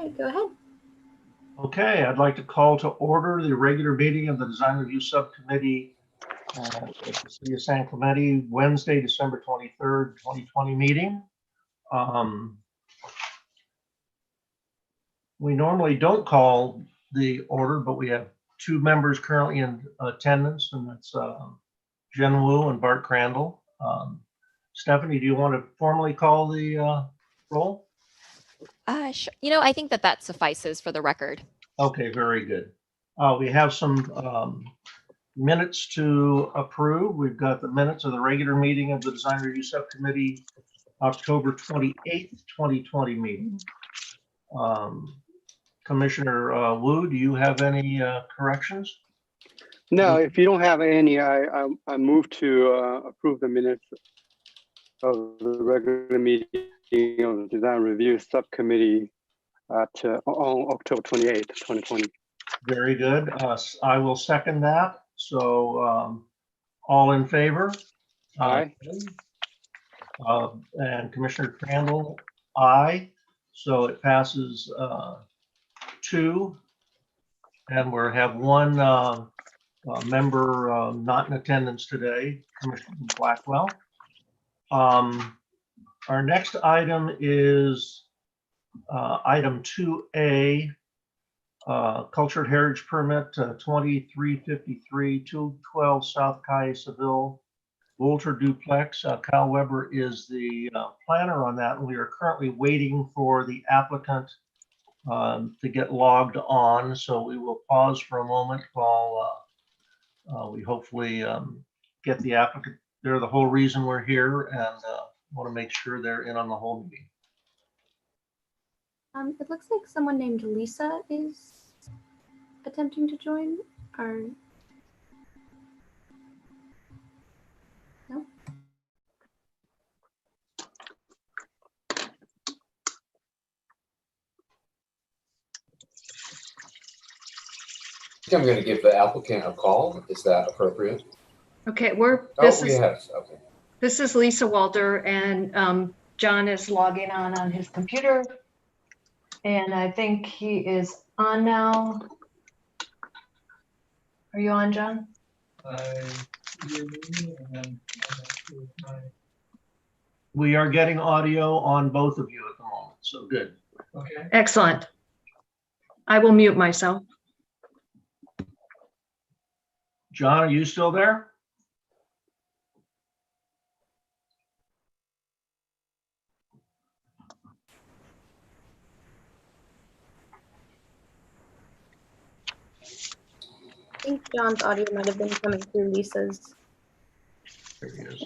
right, go ahead. Okay, I'd like to call to order the regular meeting of the Design Review Subcommittee at the City of San Clemente, Wednesday, December 23rd, 2020 meeting. We normally don't call the order, but we have two members currently in attendance, and that's Jen Wu and Bart Crandall. Stephanie, do you want to formally call the roll? Sure. I think that suffices for the record. Okay, very good. We have some minutes to approve. We've got the minutes of the regular meeting of the Design Review Subcommittee, October 28th, 2020 meeting. Commissioner Wu, do you have any corrections? No, if you don't have any, I move to approve the minutes of the regular meeting of the Design Review Subcommittee on October 28th, 2020. Very good. I will second that. So all in favor? Aye. And Commissioner Crandall, aye. So it passes 2. And we have one member not in attendance today, Commissioner Blackwell. Our next item is item 2A, Cultural Heritage Permit 2353, 212 South Calle Seville, Volter Duplex. Kyle Weber is the planner on that, and we are currently waiting for the applicant to get logged on. So we will pause for a moment while we hopefully get the applicant. They're the whole reason we're here, and want to make sure they're in on the whole meeting. It looks like someone named Lisa is attempting to join. Or no? I think I'm going to give the applicant a call. Is that appropriate? Okay, This is Lisa Walter, and John is logging on his computer, and I think he is on now. Are you on, John? We are getting audio on both of you at the moment, so good. Okay. Excellent. I will mute myself. John, are you still there? I think John's audio might have been coming through Lisa's. There he is.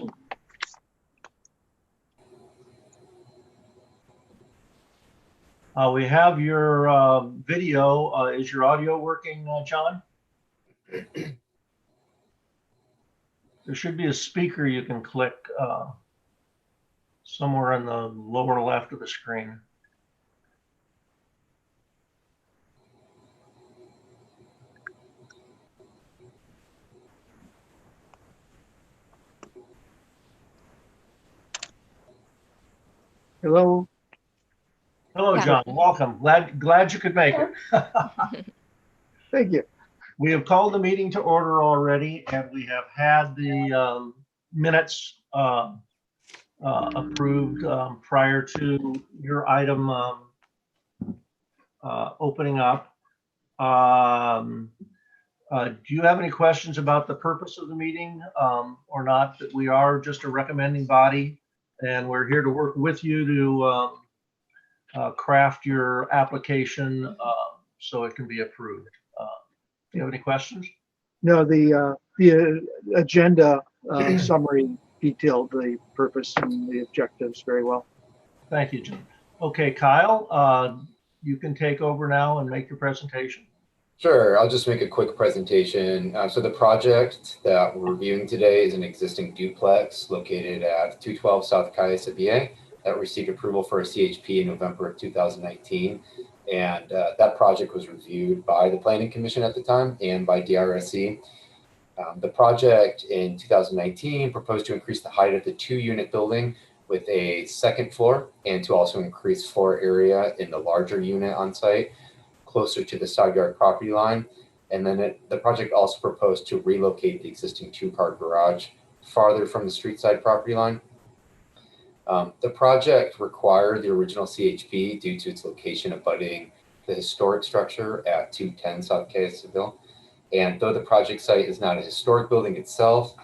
We have your video. Is your audio working, John? There should be a speaker you can click somewhere in the lower left of the screen. Hello. Hello, John. Welcome. Glad you could make it. Thank you. We have called the meeting to order already, and we have had the minutes approved prior to your item opening up. Do you have any questions about the purpose of the meeting or not? That we are just a recommending body, and we're here to work with you to craft your application so it can be approved. Do you have any questions? No, the agenda summary detailed the purpose and the objectives very well. Thank you, Jim. Okay, Kyle, you can take over now and make your presentation. Sure, I'll just make a quick presentation. So the project that we're reviewing today is an existing duplex located at 212 South Calle Seville that received approval for a CHP in November of 2019. And that project was reviewed by the Planning Commission at the time and by DRSC. The project in 2019 proposed to increase the height of the 2-unit building with a second floor and to also increase floor area in the larger unit on site closer to the side yard property line. And then the project also proposed to relocate the existing 2-car garage farther from the street side property line. The project required the original CHP due to its location abutting the historic structure at 210 South Cayusville. And though the project site is not a historic building itself,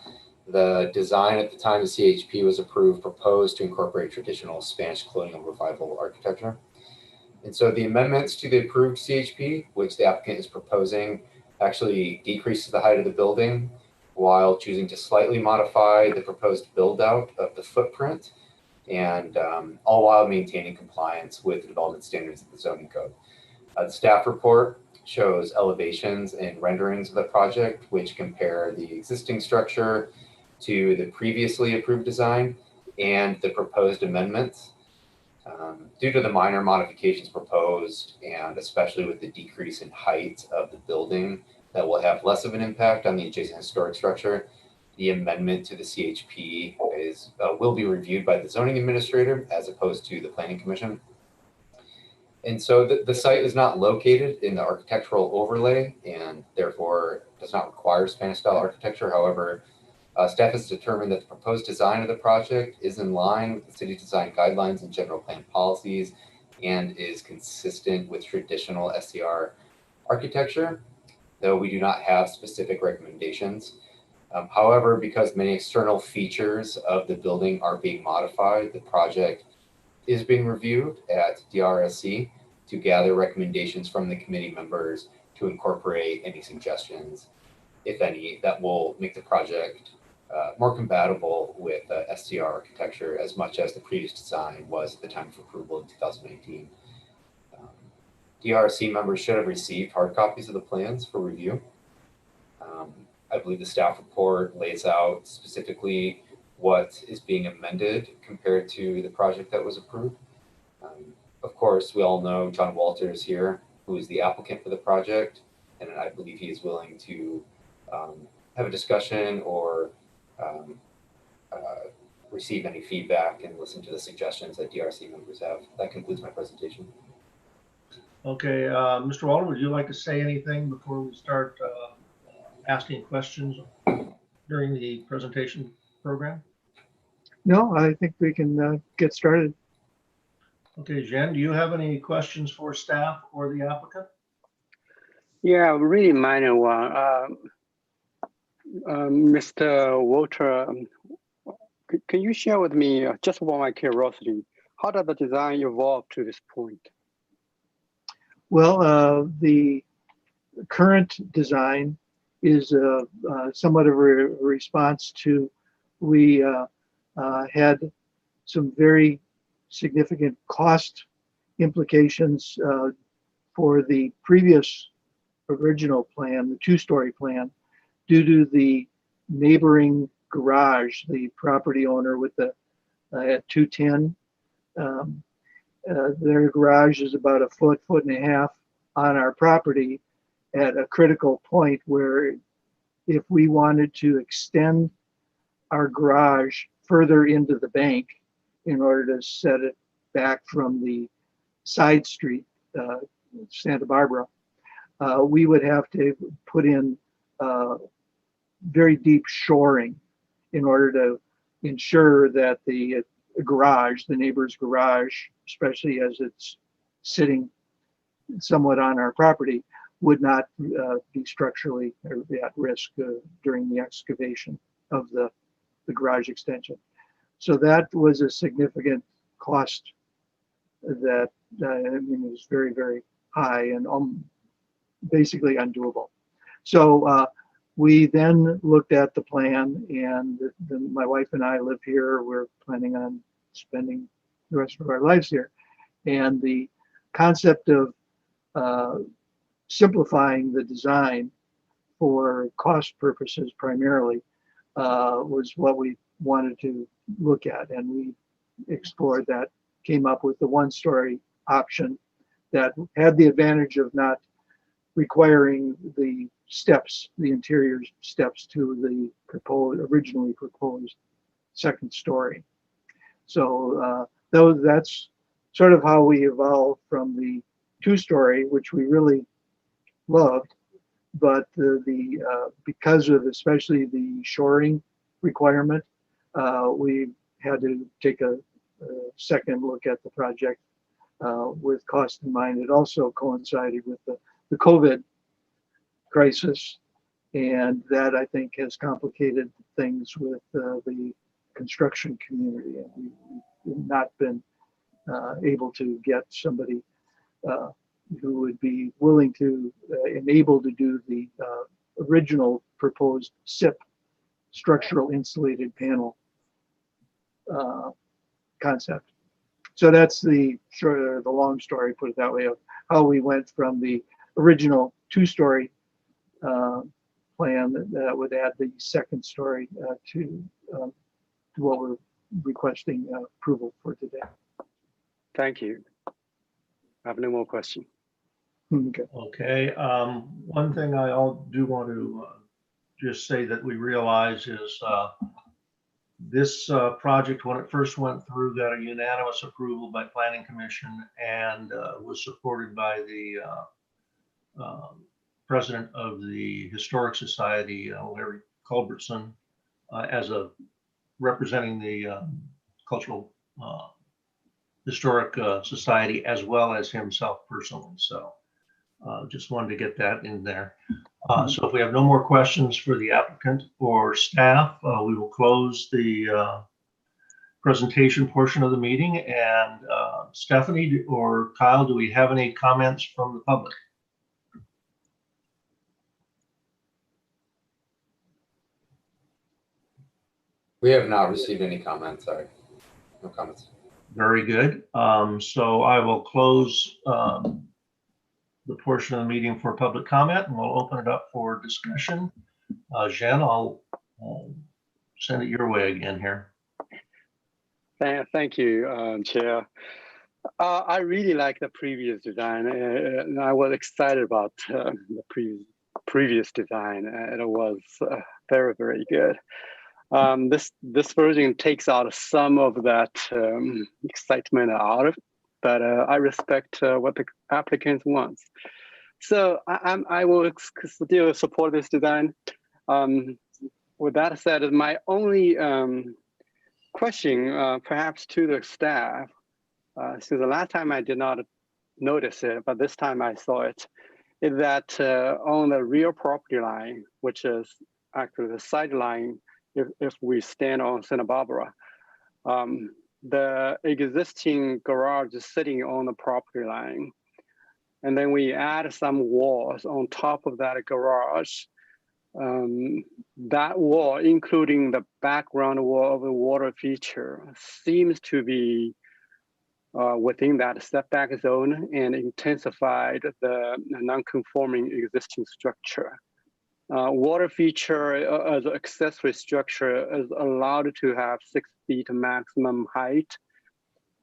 the design at the time the CHP was approved proposed to incorporate traditional Spanish colonial revival architecture. And so the amendments to the approved CHP, which the applicant is proposing, actually decreases the height of the building while choosing to slightly modify the proposed build out of the footprint, and all while maintaining compliance with the development standards of the zoning code. The staff report shows elevations and renderings of the project, which compare the existing structure to the previously approved design and the proposed amendments. Due to the minor modifications proposed, and especially with the decrease in height of the building that will have less of an impact on the adjacent historic structure, the amendment to the CHP will be reviewed by the zoning administrator as opposed to the planning commission. And so the site is not located in the architectural overlay and therefore does not require Spanish style architecture. However, staff has determined that the proposed design of the project is in line with the city design guidelines and general plan policies and is consistent with traditional SCR architecture, though we do not have specific recommendations. However, because many external features of the building are being modified, the project is being reviewed at DRSC to gather recommendations from the committee members to incorporate any suggestions, if any, that will make the project more compatible with STR architecture as much as the previous design was at the time of approval in 2018. DRC members should have received hard copies of the plans for review. I believe the staff report lays out specifically what is being amended compared to the project that was approved. Of course, we all know John Walters here, who is the applicant for the project, and I believe he is willing to have a discussion or receive any feedback and listen to the suggestions that DRC members have. That concludes my presentation. Okay, Mr. Walter, would you like to say anything before we start asking questions during the presentation program? No, I think we can get started. Okay, Jen, do you have any questions for staff or the applicant? Yeah, really minor one. Mr. Walter, can you share with me, just for my curiosity, how did the design evolve to this point? Well, the current design is somewhat of a response to, we had some very significant cost implications for the previous original plan, the 2-story plan, due to the neighboring garage, the property owner with the at 210. Their garage is about a foot and a half on our property at a critical point where if we wanted to extend our garage further into the bank in order to set it back from the side street, Santa Barbara, we would have to put in very deep shoring in order to ensure that the garage, the neighbor's garage, especially as it's sitting somewhat on our property, would not be structurally at risk during the excavation of the garage extension. So that was a significant cost that I mean, was very, very high and basically undoable. So we then looked at the plan, and my wife and I live here. We're planning on spending the rest of our lives here. And the concept of simplifying the design for cost purposes primarily was what we wanted to look at. And we explored that, came up with the 1-story option that had the advantage of not requiring the steps, the interior steps to the originally proposed 2nd story. So that's sort of how we evolved from the two-story, which we really loved, but because of especially the shoring requirement, we had to take a second look at the project with cost in mind. It also coincided with the COVID crisis, and that I think has complicated things with the construction community. And we've not been able to get somebody who would be willing to and able to do the original proposed SIP, structural insulated panel concept. So that's the long story, put it that way, of how we went from the original two-story plan that would add the second story to what we're requesting approval for today. Thank you. I have no more questions. Okay. Okay. One thing I do want to just say that we realize is this project, when it first went through, got a unanimous approval by Planning Commission and was supported by the president of the Historic Society, Larry Culbertson, as a representing the Cultural Historic Society, as well as himself personally. So just wanted to get that in there. So if we have no more questions for the applicant or staff, we will close the presentation portion of the meeting. And Stephanie or Kyle, do we have any comments from the public? We have not received any comments, sorry. No comments. Very good. So I will close the portion of the meeting for public comment, and we'll open it up for discussion. Jen, I'll send it your way again here. Thank you, Chair. I really like the previous design, and I was excited about the previous design. It was very, very good. This version takes out some of that excitement out of it, but I respect what the applicant wants. So I will still support this design. With that said, my only question, perhaps to the staff, since the last time I did not notice it, but this time I saw it, is that on the rear property line, which is actually the sideline, if we stand on Santa Barbara, the existing garage is sitting on the property line. And then we add some walls on top of that garage. That wall, including the background wall of the water feature, seems to be within that setback zone and intensified the non-conforming existing structure. Water feature as an accessory structure is allowed to have 6 feet maximum height.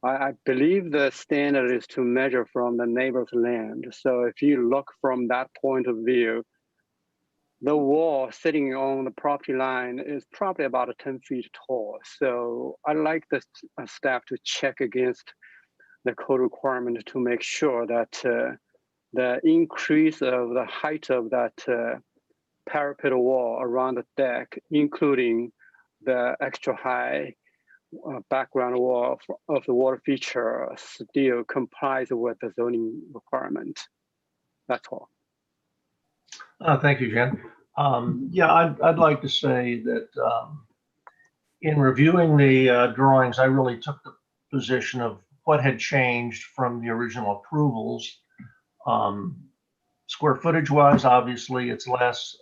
I believe the standard is to measure from the neighbor's land. So if you look from that point of view, the wall sitting on the property line is probably about 10 feet tall. So I'd like the staff to check against the code requirement to make sure that the increase of the height of that parapet wall around the deck, including the extra high background wall of the water feature, still complies with the zoning requirement. That's all. Thank you, Jen. Yeah, I'd like to say that in reviewing the drawings, I really took the position of what had changed from the original approvals. Square footage wise, obviously, it's less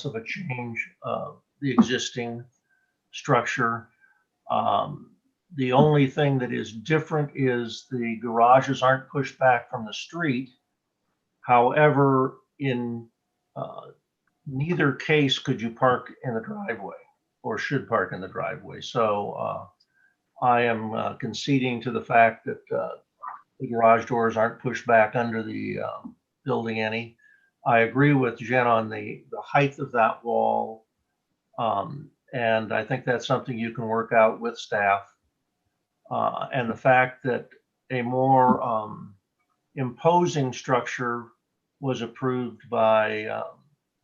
of a change of the existing structure. The only thing that is different is the garages aren't pushed back from the street. However, in neither case could you park in the driveway or should park in the driveway. So I am conceding to the fact that the garage doors aren't pushed back under the building any. I agree with Jen on the height of that wall. And I think that's something you can work out with staff. and the fact that a more imposing structure was approved by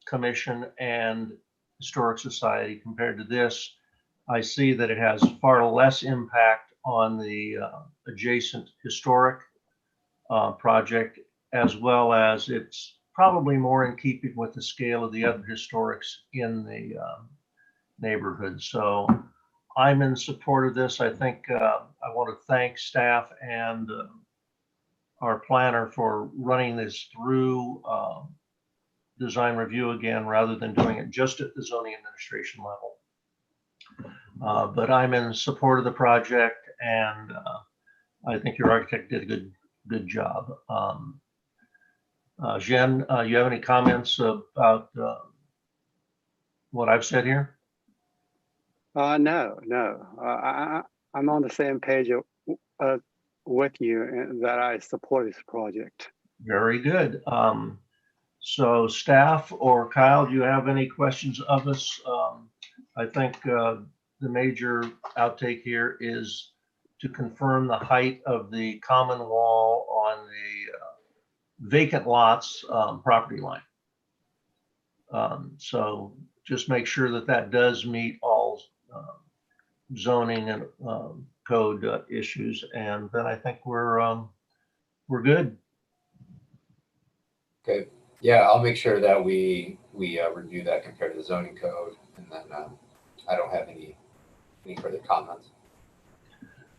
Commission and Historic Society compared to this, I see that it has far less impact on the adjacent historic project, as well as it's probably more in keeping with the scale of the other historics in the neighborhood. So I'm in support of this. I think I want to thank staff and our planner for running this through design review again, rather than doing it just at the zoning administration level. But I'm in support of the project, and I think your architect did a good job. Jen, you have any comments about what I've said here? No. I'm on the same page with you and that I support this project. Very good. So staff or Kyle, do you have any questions of us? I think the major outtake here is to confirm the height of the common wall on the vacant lots property line. So just make sure that that does meet all zoning and code issues, and then I think we're good. Okay. Yeah, I'll make sure that we review that compared to the zoning code, and then I don't have any further comments.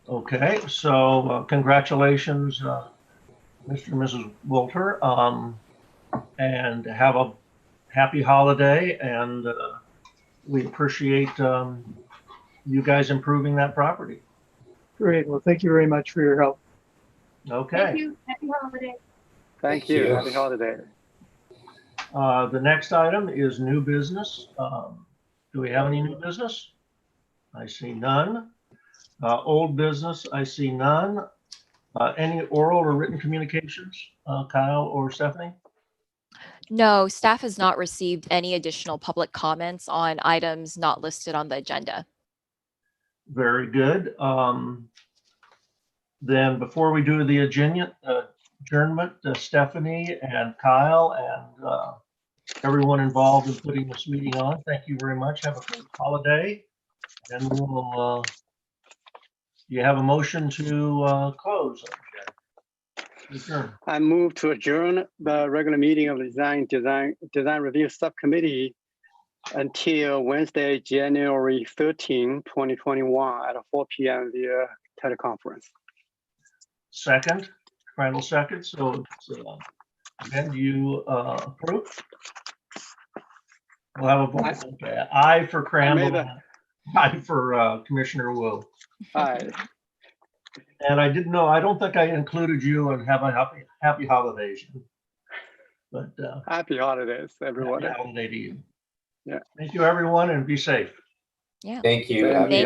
Okay, so congratulations, Mr. and Mrs. Wolter, and have a happy holiday, and we appreciate you guys improving that property. Great. Well, thank you very much for your help. Okay. Thank you. Happy holiday. Thank Thank you. you. Happy holiday. The next item is new business. Do we have any new business? I see none. Old business, I see none. Any oral or written communications, Kyle or Stephanie? No, staff has not received any additional public comments on items not listed on the agenda. Very good. Then before we do the adjournment, Stephanie and Kyle and everyone involved in putting this meeting on, thank you very much. Have a great holiday. And we'll, you have a motion to close? Adjourn. I move to adjourn the regular meeting of the Design Review Subcommittee until Wednesday, January 13, 2021 at 4 p.m. via teleconference. Second, final second. So Ben, do you approve? We'll have a vote. Okay. Aye for Crandall. Aye for Commissioner Wu. Aye. And I didn't know, I don't think I included you and have a happy holidays. But Happy holidays, everyone. happy holiday to you. Yeah. Thank you, everyone, and be safe. Yeah. Thank you. Thank Happy you.